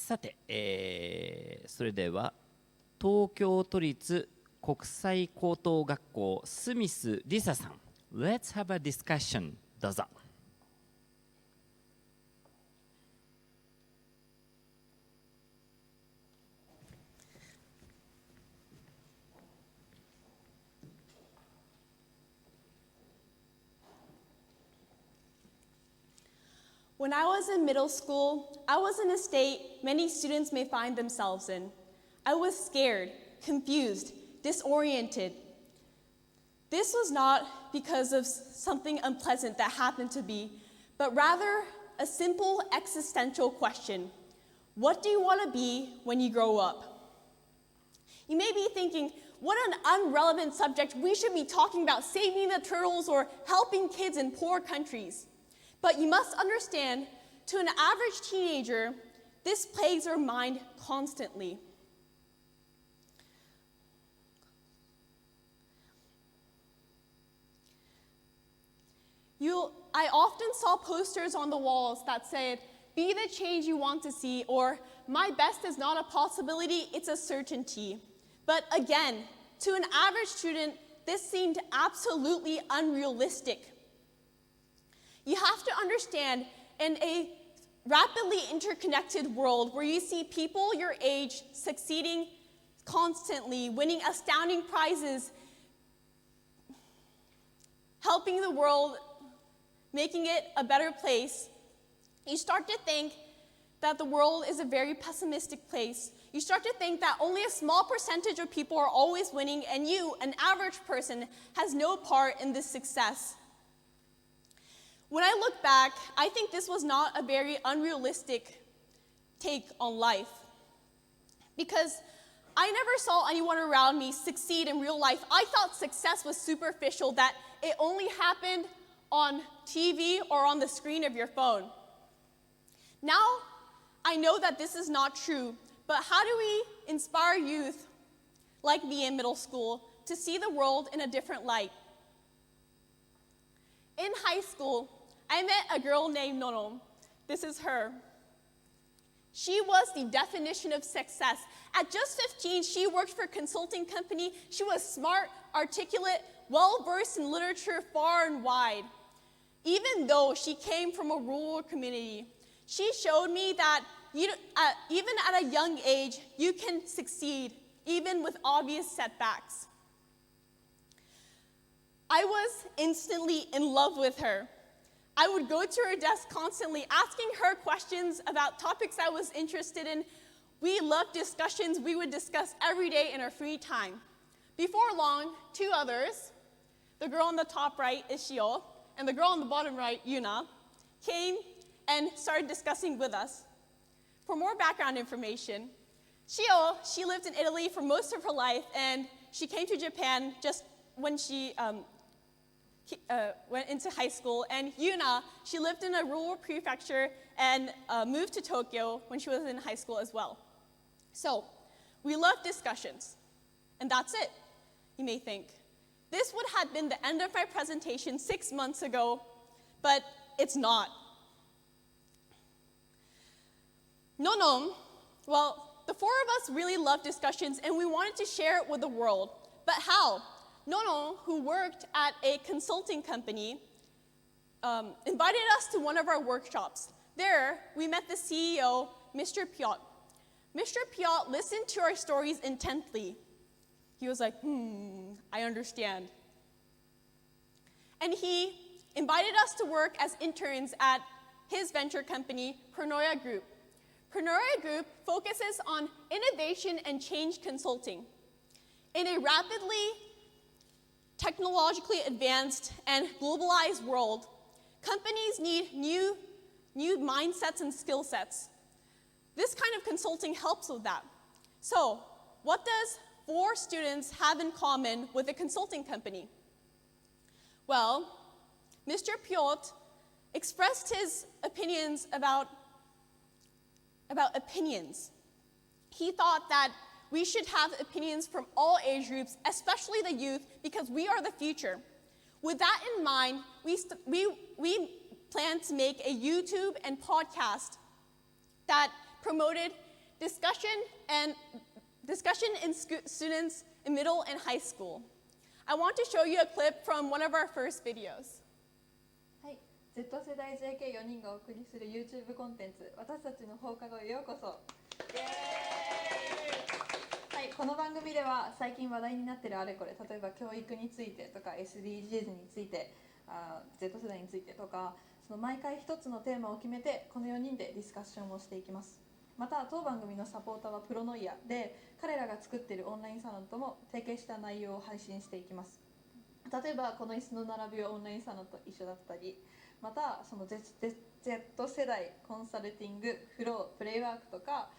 さて、それでは東京都立国際高等学校スミス理紗さん Let's have a discussion どうぞ。When I was in middle school, I was in a state many students may find themselves in. I was scared, confused, disoriented. This was not because of something unpleasant that happened to me, but rather a simple existential question. What do you want to be when you grow up? You may be thinking, what an unrelevant subject. We should be talking about saving the turtles or helping kids in poor countries. But you must understand, to an average teenager, this plagues their mind constantly. I often saw posters on the walls that said, "Be the change you want to see," or "My best is not a possibility, it's a certainty." But again, to an average student, this seemed absolutely unrealistic. You have to understand, in a rapidly interconnected world where you see people your age succeeding constantly, winning astounding prizes, helping the world, making it a better place, you start to think that the world is a very pessimistic place. You start to think that only a small percentage of people are always winning, and you, an average person, has no part in this success. When I look back, I think this was not a very unrealistic take on life, because I never saw anyone around me succeed in real life. I thought success was superficial, that it only happened on TV or on the screen of your phone. Now, I know that this is not true, but how do we inspire youth like me in middle school to see the world in a different light? In high school, I met a girl named Nono. This is her. She was the definition of success. At just 15, she worked for a consulting company. She was smart, articulate, well-versed in literature far and wide. Even though she came from a rural community, she showed me that even at a young age, you can succeed, even with obvious setbacks. I was instantly in love with her. I would go to her desk constantly, asking her questions about topics I was interested in. We loved discussions we would discuss every day in our free time. Before long, two others, the girl on the top right is Shio, and the girl on the bottom right, Yuna, came and started discussing with us. For more background information, Shio, she lived in Italy for most of her life, and she came to Japan just when she went into high school. And Yuna, she lived in a rural prefecture and moved to Tokyo when she was in high school as well. So, we love discussions, and that's it, you may think. This would have been the end of my presentation 6 months ago, but it's not. No, well, the four of us really love discussions, and we wanted to share it with the world. But how? Nono, who worked at a consulting company, invited us to one of our workshops. There, we met the CEO, Mr. Piot. Mr. Piot listened to our stories intently. He was like, I understand. And he invited us to work as interns at his venture company, Pronoia Group. Pronoia Group focuses on innovation and change consulting. In a rapidly technologically advanced and globalized world, companies need new mindsets and skill sets. This kind of consulting helps with that. So, what does 4 students have in common with a consulting company? Well, Mr. Piot expressed his opinions about opinions. He thought that we should have opinions from all age groups, especially the youth, because we are the future. With that in mind, we plan to make a YouTube and podcast that promoted discussion in students in middle and high school. I want to show you a clip from one of our first videos. はい、Z 世代 JK4 人がお送りする YouTube コンテンツ、私たちの放課後へようこそ。はい、この番組では最近話題になっているあれこれ、例えば教育についてとか SDGs について、Z 世代についてとか、その毎回一つのテーマを決めてこの4人でディスカッションをしていきます。また当番組のサポーターはプロノイアで、彼らが作っているオンラインサロンとも提携した内容を配信していきます。例えばこの椅子の並びはオンラインサロンと一緒だったり、またその Z 世代コンサルティング、フロー、プレイワークとか、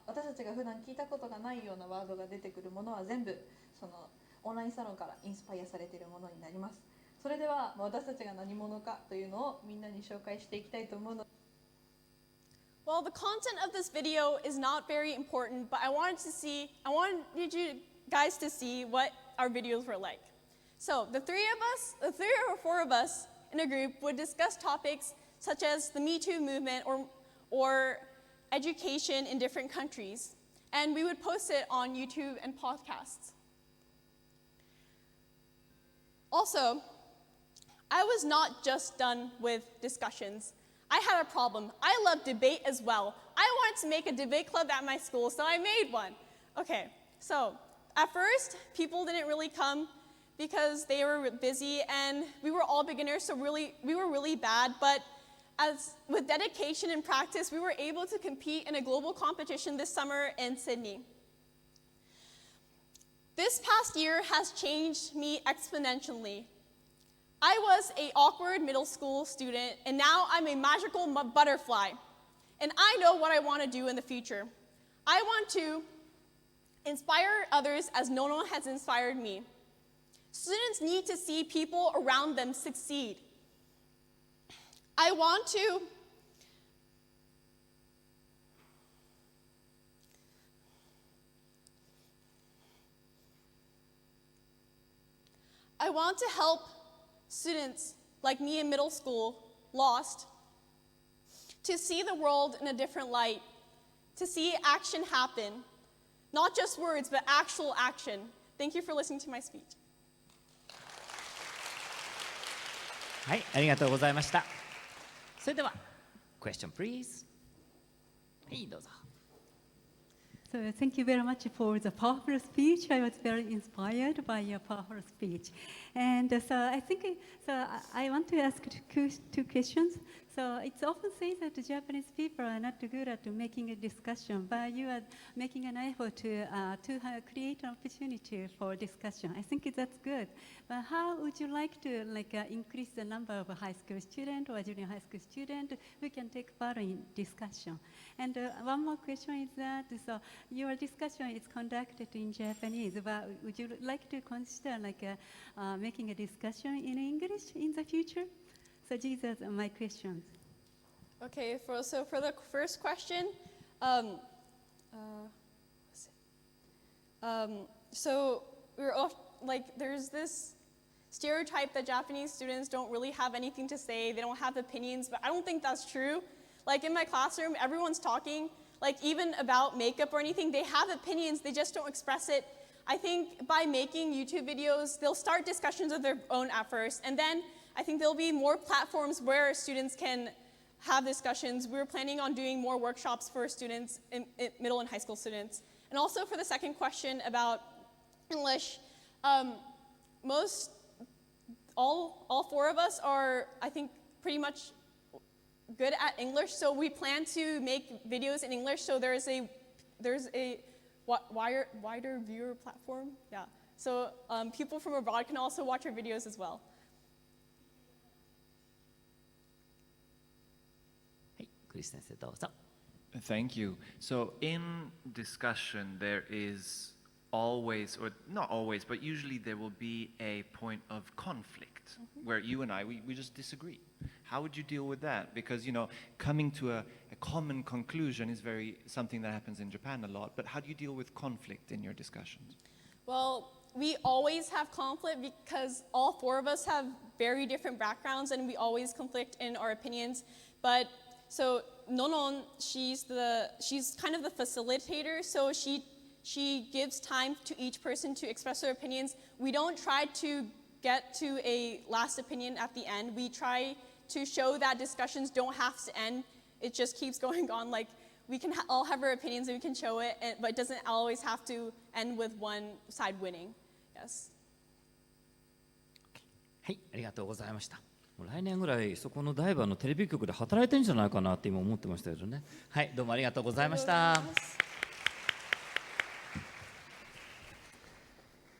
私たちが普段聞いたことがないようなワードが出てくるものは全部そのオンラインサロンからインスパイアされているものになります。それでは私たちが何者かというのをみんなに紹介していきたいと思うので。Well, the content of this video is not very important, but I wanted you guys to see what our videos were like. So the three or four of us in a group would discuss topics such as the Me Too movement or education in different countries, and we would post it on YouTube and podcasts. Also, I was not just done with discussions. I had a problem. I love debate as well. I wanted to make a debate club at my school, so I made one. Okay, so at first, people didn't really come because they were busy and we were all beginners, so we were really bad, but with dedication and practice, we were able to compete in a global competition this summer in Sydney. This past year has changed me exponentially. I was an awkward middle school student, and now I'm a magical butterfly. And I know what I want to do in the future. I want to inspire others as Nono has inspired me. Students need to see people around them succeed. I want to help students like me in middle school, lost, to see the world in a different light, to see action happen, not just words, but actual action. Thank you for listening to my speech. はい、ありがとうございました。それでは、question please。はい、どうぞ。So thank you very much for the powerful speech. I was very inspired by your powerful speech. And so I think, I want to ask two questions. So it's often said that the Japanese people are not good at making a discussion, but you are making an effort to create an opportunity for discussion. I think that's good. But how would you like to increase the number of high school students or junior high school students who can take part in discussion? And one more question is that your discussion is conducted in Japanese, but would you like to consider making a discussion in English in the future? So these are my questions. Okay, so for the first question, so there's this stereotype that Japanese students don't really have anything to say, they don't have opinions, but I don't think that's true. Like in my classroom, everyone's talking, even about makeup or anything, they have opinions, they just don't express it. I think by making YouTube videos, they'll start discussions of their own at first, and then I think there'll be more platforms where students can have discussions. We're planning on doing more workshops for students, in middle and high school students. And also for the second question about English, all four of us are, I think, pretty much good at English, so we plan to make videos in English, so there's a wider viewer platform, yeah. So people from abroad can also watch our videos as well. はい、クリス先生どうぞ。Thank you. So in discussion, there is always, or not always, but usually there will be a point of conflict where you and I, we just disagree. How would you deal with that? Because, coming to a common conclusion is something that happens in Japan a lot, but how do you deal with conflict in your discussions? Well, we always have conflict because all four of us have very different backgrounds and we always conflict in our opinions. But so Nonon, she's kind of the facilitator, so she gives time to each person to express their opinions. We don't try to get to a last opinion at the end. We try to show that discussions don't have to end. It just keeps going on. Like we can all have our opinions and we can show it, but it doesn't always have to end with one side winning. Yes. はい、ありがとうございました。もう来年ぐらいそこのダイバーのテレビ局で働いてるんじゃないかなって今思ってましたけどね。はい、どうもありがとうございました。